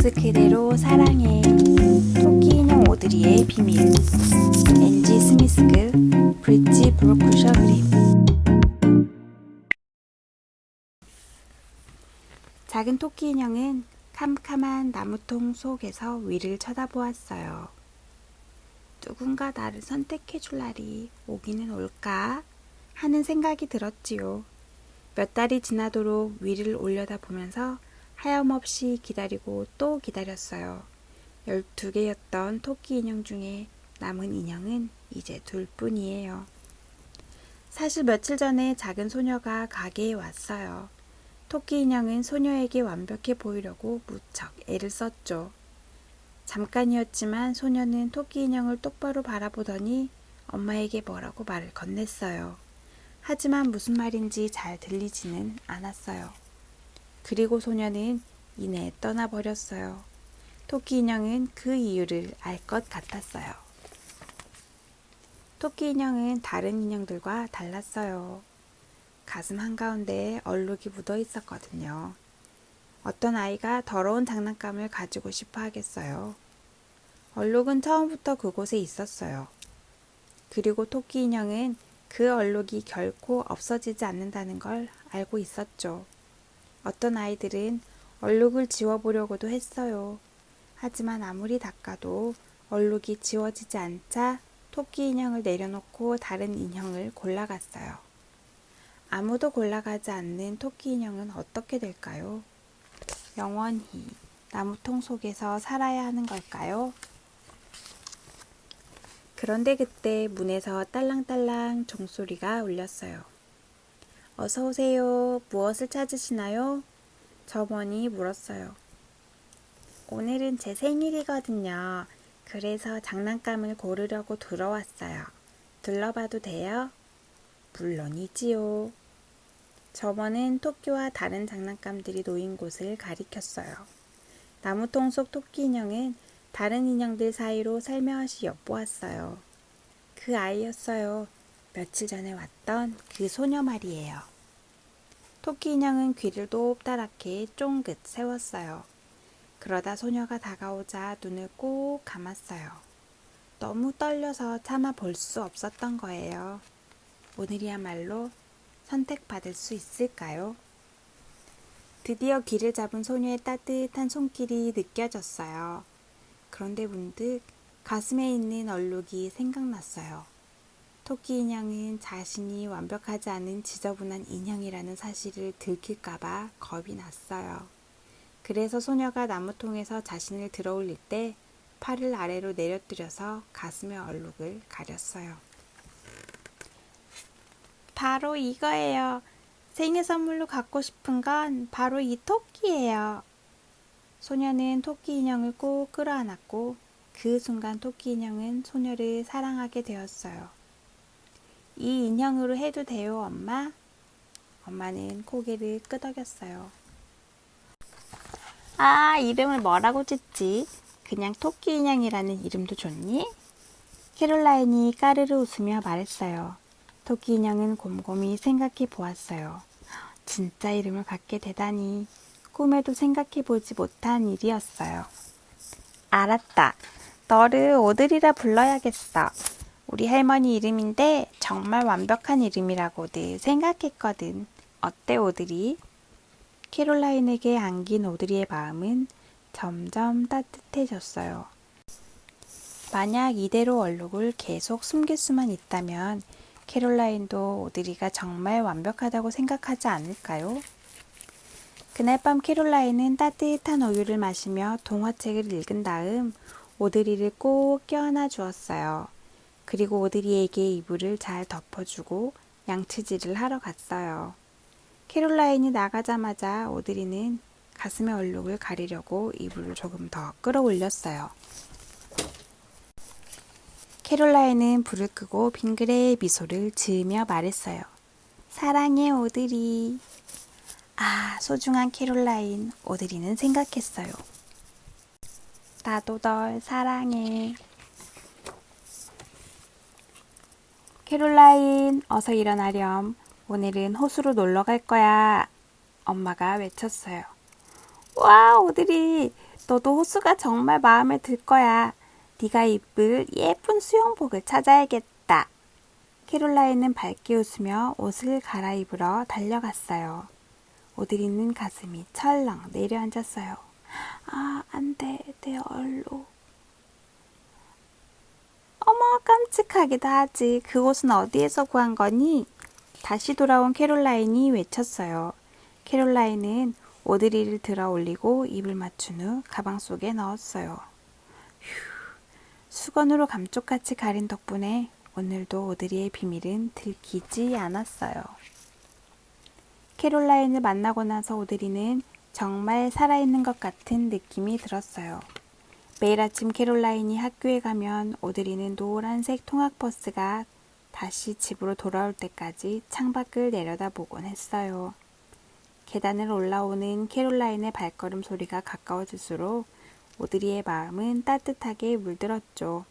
모습 그대로 사랑해. 토끼 인형 오드리의 비밀. 엔지 스미스급 브릿지 브로크셔 그림. 작은 토끼 인형은 캄캄한 나무통 속에서 위를 쳐다보았어요. 누군가 나를 선택해줄 날이 오기는 올까 하는 생각이 들었지요. 몇 달이 지나도록 위를 올려다보면서 하염없이 기다리고 또 기다렸어요. 12개였던 토끼 인형 중에 남은 인형은 이제 둘뿐이에요. 사실 며칠 전에 작은 소녀가 가게에 왔어요. 토끼 인형은 소녀에게 완벽해 보이려고 무척 애를 썼죠. 잠깐이었지만 소녀는 토끼 인형을 똑바로 바라보더니 엄마에게 뭐라고 말을 건넸어요. 하지만 무슨 말인지 잘 들리지는 않았어요. 그리고 소녀는 이내 떠나버렸어요. 토끼 인형은 그 이유를 알 것 같았어요. 토끼 인형은 다른 인형들과 달랐어요. 가슴 한가운데에 얼룩이 묻어 있었거든요. 어떤 아이가 더러운 장난감을 가지고 싶어 하겠어요. 얼룩은 처음부터 그곳에 있었어요. 그리고 토끼 인형은 그 얼룩이 결코 없어지지 않는다는 걸 알고 있었죠. 어떤 아이들은 얼룩을 지워보려고도 했어요. 하지만 아무리 닦아도 얼룩이 지워지지 않자 토끼 인형을 내려놓고 다른 인형을 골라갔어요. 아무도 골라가지 않는 토끼 인형은 어떻게 될까요? 영원히 나무통 속에서 살아야 하는 걸까요? 그런데 그때 문에서 딸랑딸랑 종소리가 울렸어요. 어서 오세요. 무엇을 찾으시나요? 점원이 물었어요. 오늘은 제 생일이거든요. 그래서 장난감을 고르려고 들어왔어요. 둘러봐도 돼요? 물론이지요. 점원은 토끼와 다른 장난감들이 놓인 곳을 가리켰어요. 나무통 속 토끼 인형은 다른 인형들 사이로 살며시 엿보았어요. 그 아이였어요. 며칠 전에 왔던 그 소녀 말이에요. 토끼 인형은 귀를 높다랗게 쫑긋 세웠어요. 그러다 소녀가 다가오자 눈을 꼭 감았어요. 너무 떨려서 참아 볼 수 없었던 거예요. 오늘이야말로 선택받을 수 있을까요? 드디어 귀를 잡은 소녀의 따뜻한 손길이 느껴졌어요. 그런데 문득 가슴에 있는 얼룩이 생각났어요. 토끼 인형은 자신이 완벽하지 않은 지저분한 인형이라는 사실을 들킬까봐 겁이 났어요. 그래서 소녀가 나무통에서 자신을 들어올릴 때 팔을 아래로 내려뜨려서 가슴의 얼룩을 가렸어요. 바로 이거예요. 생일 선물로 갖고 싶은 건 바로 이 토끼예요. 소녀는 토끼 인형을 꼭 끌어안았고 그 순간 토끼 인형은 소녀를 사랑하게 되었어요. 이 인형으로 해도 돼요, 엄마? 엄마는 고개를 끄덕였어요. 아, 이름을 뭐라고 짓지? 그냥 토끼 인형이라는 이름도 좋니? 캐롤라인이 까르르 웃으며 말했어요. 토끼 인형은 곰곰이 생각해 보았어요. 진짜 이름을 갖게 되다니 꿈에도 생각해 보지 못한 일이었어요. 알았다. 너를 오드리라 불러야겠어. 우리 할머니 이름인데 정말 완벽한 이름이라고 늘 생각했거든. 어때, 오드리? 캐롤라인에게 안긴 오드리의 마음은 점점 따뜻해졌어요. 만약 이대로 얼룩을 계속 숨길 수만 있다면 캐롤라인도 오드리가 정말 완벽하다고 생각하지 않을까요? 그날 밤 캐롤라인은 따뜻한 우유를 마시며 동화책을 읽은 다음 오드리를 꼭 껴안아 주었어요. 그리고 오드리에게 이불을 잘 덮어주고 양치질을 하러 갔어요. 캐롤라인이 나가자마자 오드리는 가슴의 얼룩을 가리려고 이불을 조금 더 끌어올렸어요. 캐롤라인은 불을 끄고 빙그레 미소를 지으며 말했어요. 사랑해, 오드리. 아, 소중한 캐롤라인, 오드리는 생각했어요. 나도 널 사랑해. 캐롤라인, 어서 일어나렴. 오늘은 호수로 놀러 갈 거야. 엄마가 외쳤어요. 와, 오드리, 너도 호수가 정말 마음에 들 거야. 네가 입을 예쁜 수영복을 찾아야겠다. 캐롤라인은 밝게 웃으며 옷을 갈아입으러 달려갔어요. 오드리는 가슴이 철렁 내려앉았어요. 아, 안 돼, 내 얼룩. 어머, 깜찍하기도 하지. 그 옷은 어디에서 구한 거니? 다시 돌아온 캐롤라인이 외쳤어요. 캐롤라인은 오드리를 들어 올리고 입을 맞춘 후 가방 속에 넣었어요. 수건으로 감쪽같이 가린 덕분에 오늘도 오드리의 비밀은 들키지 않았어요. 캐롤라인을 만나고 나서 오드리는 정말 살아있는 것 같은 느낌이 들었어요. 매일 아침 캐롤라인이 학교에 가면 오드리는 노란색 통학버스가 다시 집으로 돌아올 때까지 창밖을 내려다보곤 했어요. 계단을 올라오는 캐롤라인의 발걸음 소리가 가까워질수록 오드리의 마음은 따뜻하게 물들었죠.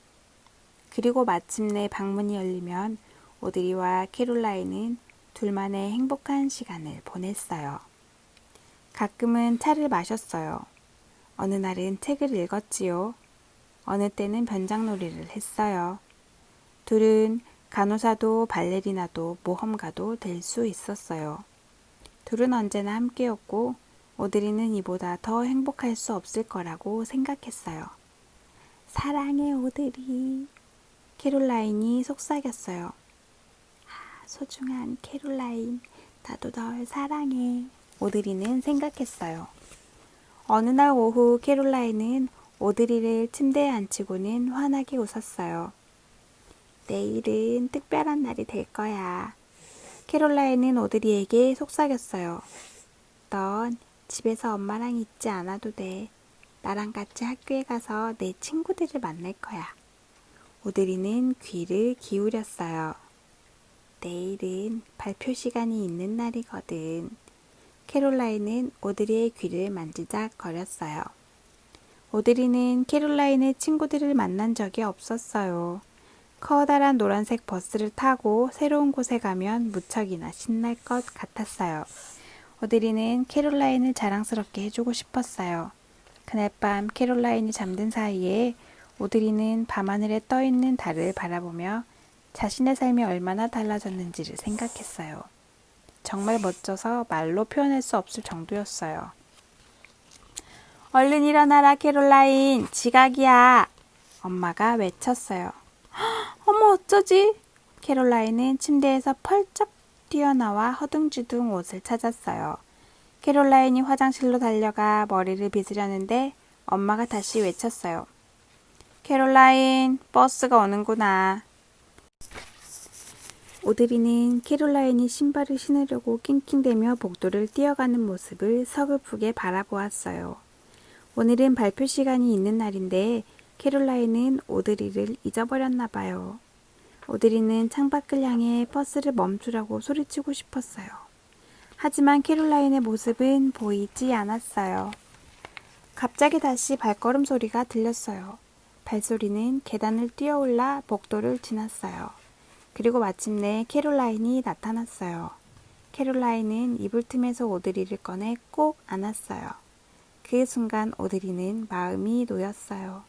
그리고 마침내 방문이 열리면 오드리와 캐롤라인은 둘만의 행복한 시간을 보냈어요. 가끔은 차를 마셨어요. 어느 날은 책을 읽었지요. 어느 때는 변장놀이를 했어요. 둘은 간호사도 발레리나도 모험가도 될 수 있었어요. 둘은 언제나 함께였고 오드리는 이보다 더 행복할 수 없을 거라고 생각했어요. 사랑해 오드리. 캐롤라인이 속삭였어요. 아, 소중한 캐롤라인, 나도 널 사랑해. 오드리는 생각했어요. 어느 날 오후 캐롤라인은 오드리를 침대에 앉히고는 환하게 웃었어요. 내일은 특별한 날이 될 거야. 캐롤라인은 오드리에게 속삭였어요. 넌 집에서 엄마랑 있지 않아도 돼. 나랑 같이 학교에 가서 내 친구들을 만날 거야. 오드리는 귀를 기울였어요. 내일은 발표 시간이 있는 날이거든. 캐롤라인은 오드리의 귀를 만지작거렸어요. 오드리는 캐롤라인의 친구들을 만난 적이 없었어요. 커다란 노란색 버스를 타고 새로운 곳에 가면 무척이나 신날 것 같았어요. 오드리는 캐롤라인을 자랑스럽게 해주고 싶었어요. 그날 밤 캐롤라인이 잠든 사이에 오드리는 밤하늘에 떠있는 달을 바라보며 자신의 삶이 얼마나 달라졌는지를 생각했어요. 정말 멋져서 말로 표현할 수 없을 정도였어요. 얼른 일어나라 캐롤라인, 지각이야. 엄마가 외쳤어요. 어머 어쩌지? 캐롤라인은 침대에서 펄쩍 뛰어나와 허둥지둥 옷을 찾았어요. 캐롤라인이 화장실로 달려가 머리를 빗으려는데 엄마가 다시 외쳤어요. 캐롤라인, 버스가 오는구나. 오드리는 캐롤라인이 신발을 신으려고 낑낑대며 복도를 뛰어가는 모습을 서글프게 바라보았어요. 오늘은 발표 시간이 있는 날인데 캐롤라인은 오드리를 잊어버렸나 봐요. 오드리는 창밖을 향해 버스를 멈추라고 소리치고 싶었어요. 하지만 캐롤라인의 모습은 보이지 않았어요. 갑자기 다시 발걸음 소리가 들렸어요. 발소리는 계단을 뛰어올라 복도를 지났어요. 그리고 마침내 캐롤라인이 나타났어요. 캐롤라인은 이불 틈에서 오드리를 꺼내 꼭 안았어요. 그 순간 오드리는 마음이 놓였어요.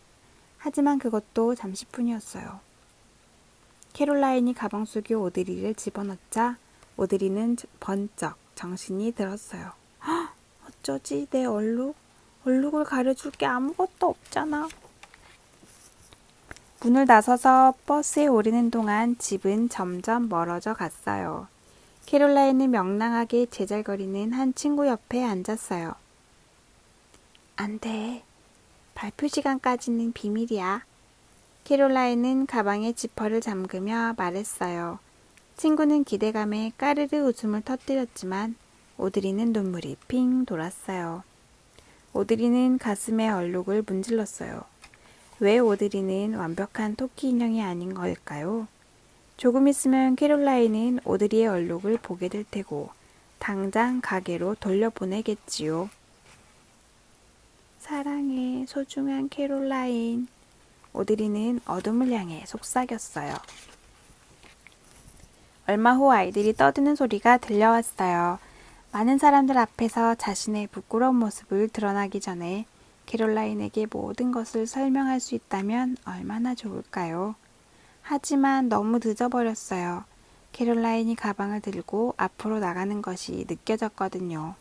하지만 그것도 잠시뿐이었어요. 캐롤라인이 가방 속에 오드리를 집어넣자 오드리는 번쩍 정신이 들었어요. 헉, 어쩌지? 내 얼룩을 가려줄 게 아무것도 없잖아. 문을 나서서 버스에 오르는 동안 집은 점점 멀어져 갔어요. 캐롤라인은 명랑하게 제잘거리는 한 친구 옆에 앉았어요. 안 돼. 발표 시간까지는 비밀이야. 캐롤라인은 가방에 지퍼를 잠그며 말했어요. 친구는 기대감에 까르르 웃음을 터뜨렸지만 오드리는 눈물이 핑 돌았어요. 오드리는 가슴에 얼룩을 문질렀어요. 왜 오드리는 완벽한 토끼 인형이 아닌 걸까요? 조금 있으면 캐롤라인은 오드리의 얼룩을 보게 될 테고 당장 가게로 돌려보내겠지요. 사랑해, 소중한 캐롤라인. 오드리는 어둠을 향해 속삭였어요. 얼마 후 아이들이 떠드는 소리가 들려왔어요. 많은 사람들 앞에서 자신의 부끄러운 모습을 드러나기 전에 캐롤라인에게 모든 것을 설명할 수 있다면 얼마나 좋을까요? 하지만 너무 늦어버렸어요. 캐롤라인이 가방을 들고 앞으로 나가는 것이 느껴졌거든요.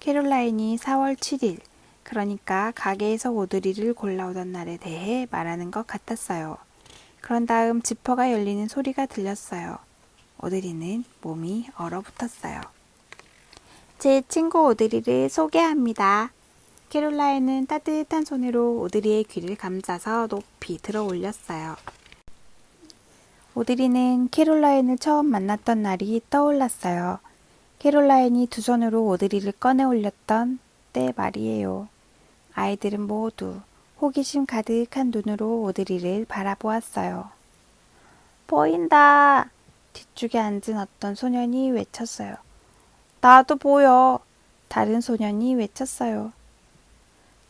캐롤라인이 4월 7일, 그러니까 가게에서 오드리를 골라오던 날에 대해 말하는 것 같았어요. 그런 다음 지퍼가 열리는 소리가 들렸어요. 오드리는 몸이 얼어붙었어요. 제 친구 오드리를 소개합니다. 캐롤라인은 따뜻한 손으로 오드리의 귀를 감싸서 높이 들어 올렸어요. 오드리는 캐롤라인을 처음 만났던 날이 떠올랐어요. 캐롤라인이 두 손으로 오드리를 꺼내 올렸던 때 말이에요. 아이들은 모두 호기심 가득한 눈으로 오드리를 바라보았어요. 보인다! 뒤쪽에 앉은 어떤 소년이 외쳤어요. 나도 보여! 다른 소년이 외쳤어요.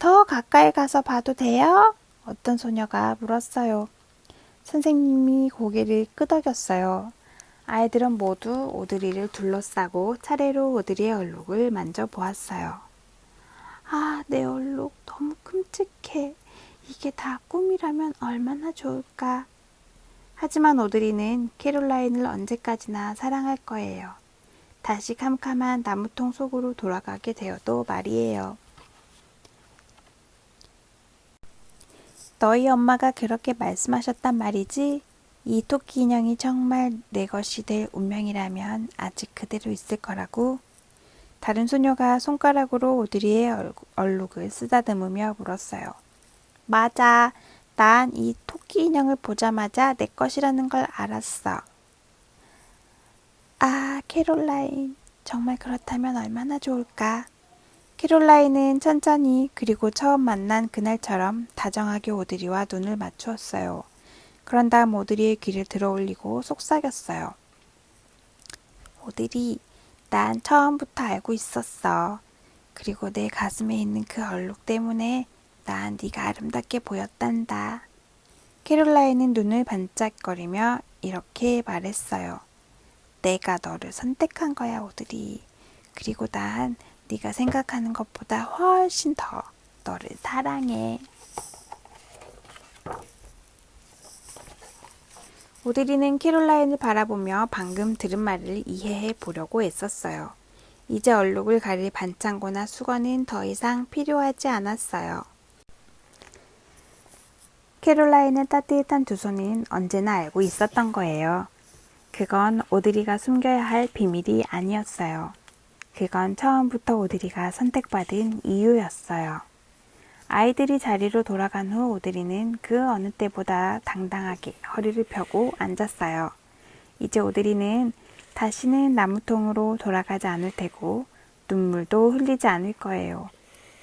더 가까이 가서 봐도 돼요? 어떤 소녀가 물었어요. 선생님이 고개를 끄덕였어요. 아이들은 모두 오드리를 둘러싸고 차례로 오드리의 얼룩을 만져보았어요. 아, 내 얼룩 너무 끔찍해. 이게 다 꿈이라면 얼마나 좋을까. 하지만 오드리는 캐롤라인을 언제까지나 사랑할 거예요. 다시 캄캄한 나무통 속으로 돌아가게 되어도 말이에요. 너희 엄마가 그렇게 말씀하셨단 말이지? 이 토끼 인형이 정말 내 것이 될 운명이라면 아직 그대로 있을 거라고? 다른 소녀가 손가락으로 오드리의 얼룩을 쓰다듬으며 물었어요. 맞아. 난 이 토끼 인형을 보자마자 내 것이라는 걸 알았어. 아, 캐롤라인. 정말 그렇다면 얼마나 좋을까? 캐롤라인은 천천히 그리고 처음 만난 그날처럼 다정하게 오드리와 눈을 맞추었어요. 그런 다음 오드리의 귀를 들어올리고 속삭였어요. 오드리, 난 처음부터 알고 있었어. 그리고 내 가슴에 있는 그 얼룩 때문에 난 네가 아름답게 보였단다. 캐롤라인은 눈을 반짝거리며 이렇게 말했어요. 내가 너를 선택한 거야, 오드리. 그리고 난 네가 생각하는 것보다 훨씬 더 너를 사랑해. 오드리는 캐롤라인을 바라보며 방금 들은 말을 이해해 보려고 애썼어요. 이제 얼룩을 가릴 반창고나 수건은 더 이상 필요하지 않았어요. 캐롤라인의 따뜻한 두 손은 언제나 알고 있었던 거예요. 그건 오드리가 숨겨야 할 비밀이 아니었어요. 그건 처음부터 오드리가 선택받은 이유였어요. 아이들이 자리로 돌아간 후 오드리는 그 어느 때보다 당당하게 허리를 펴고 앉았어요. 이제 오드리는 다시는 나무통으로 돌아가지 않을 테고 눈물도 흘리지 않을 거예요.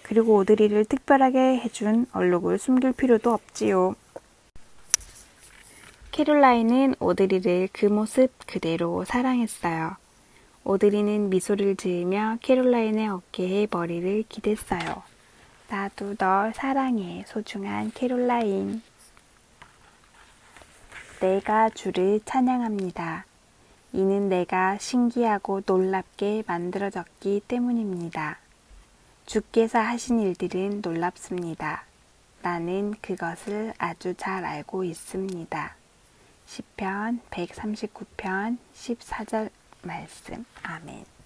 그리고 오드리를 특별하게 해준 얼룩을 숨길 필요도 없지요. 캐롤라인은 오드리를 그 모습 그대로 사랑했어요. 오드리는 미소를 지으며 캐롤라인의 어깨에 머리를 기댔어요. 나도 널 사랑해, 소중한 캐롤라인. 내가 주를 찬양합니다. 이는 내가 신기하고 놀랍게 만들어졌기 때문입니다. 주께서 하신 일들은 놀랍습니다. 나는 그것을 아주 잘 알고 있습니다. 시편 139편 14절 말씀. 아멘.